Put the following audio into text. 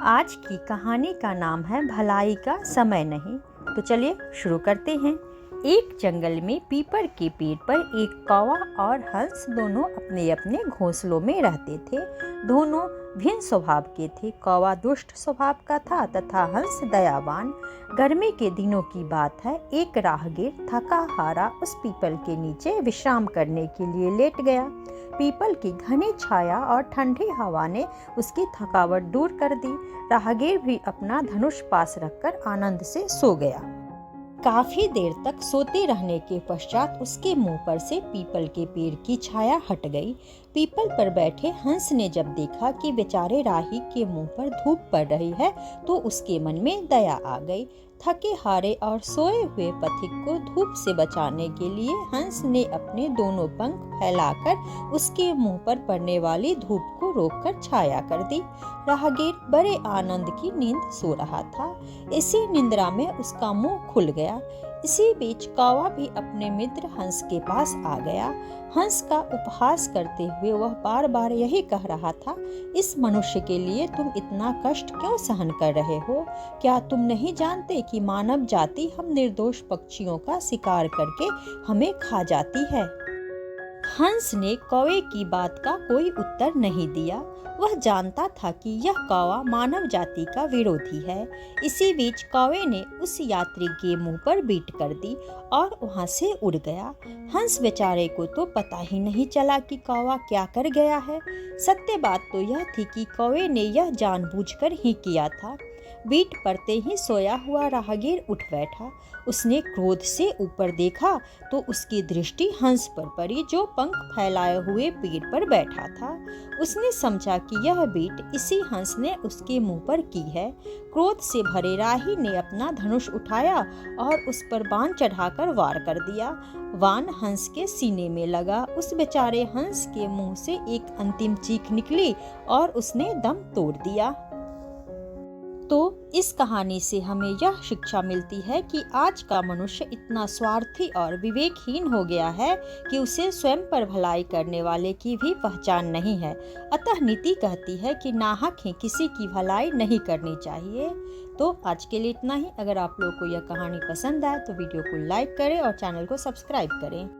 आज की कहानी का नाम है भलाई का समय नहीं। तो चलिए शुरू करते हैं। एक जंगल में पीपल के पेड़ पर एक कौवा और हंस दोनों अपने अपने घोंसलों में रहते थे। दोनों भिन्न स्वभाव के थे। कौवा दुष्ट स्वभाव का था तथा हंस दयावान। गर्मी के दिनों की बात है। एक राहगीर थका हारा उस पीपल के नीचे विश्राम करने के लिए लेट गया। पीपल की घनी छाया और ठंडी हवा ने उसकी थकावट दूर कर दी। राहगीर भी अपना धनुष पास रखकर आनंद से सो गया। काफी देर तक सोते रहने के पश्चात उसके मुंह पर से पीपल के पेड़ की छाया हट गई। पीपल पर बैठे हंस ने जब देखा कि बेचारे राही के मुंह पर धूप पड़ रही है तो उसके मन में दया आ गई। थके हारे और सोए हुए पथिक को धूप से बचाने के लिए हंस ने अपने दोनों पंख फैलाकर उसके मुंह पर पड़ने वाली धूप को रोककर छाया कर दी। राहगीर बड़े आनंद की नींद सो रहा था। इसी निंद्रा में उसका मुंह खुल गया। इसी बीच कौवा भी अपने मित्र हंस के पास आ गया। हंस का उपहास करते हुए वह बार बार यही कह रहा था, इस मनुष्य के लिए तुम इतना कष्ट क्यों सहन कर रहे हो? क्या तुम नहीं जानते कि मानव जाति हम निर्दोष पक्षियों का शिकार करके हमें खा जाती है? हंस ने कौवे की बात का कोई उत्तर नहीं दिया। वह जानता था कि यह कौवा मानव जाति का विरोधी है। इसी बीच कौवे ने उस यात्री के मुंह पर बीट कर दी और वहां से उड़ गया। हंस बेचारे को तो पता ही नहीं चला कि कौवा क्या कर गया है। सत्य बात तो यह थी कि कौवे ने यह जानबूझकर ही किया था। बीट पड़ते ही सोया हुआ राहगीर उठ बैठा। उसने क्रोध से ऊपर देखा तो उसकी दृष्टि हंस पर पड़ी जो पंख फैलाए हुए पेड़ पर बैठा था। उसने समझा कि यह बीट इसी हंस ने उसके मुंह पर की है। क्रोध से भरे राही ने अपना धनुष उठाया और उस पर बाण चढ़ाकर वार कर दिया। बाण हंस के सीने में लगा। उस बेचारे हंस के मुंह से एक अंतिम चीख निकली और उसने दम तोड़ दिया। तो इस कहानी से हमें यह शिक्षा मिलती है कि आज का मनुष्य इतना स्वार्थी और विवेकहीन हो गया है कि उसे स्वयं पर भलाई करने वाले की भी पहचान नहीं है। अतः नीति कहती है कि नाहक ही किसी की भलाई नहीं करनी चाहिए। तो आज के लिए इतना ही। अगर आप लोगों को यह कहानी पसंद आए तो वीडियो को लाइक करें और चैनल को सब्सक्राइब करें।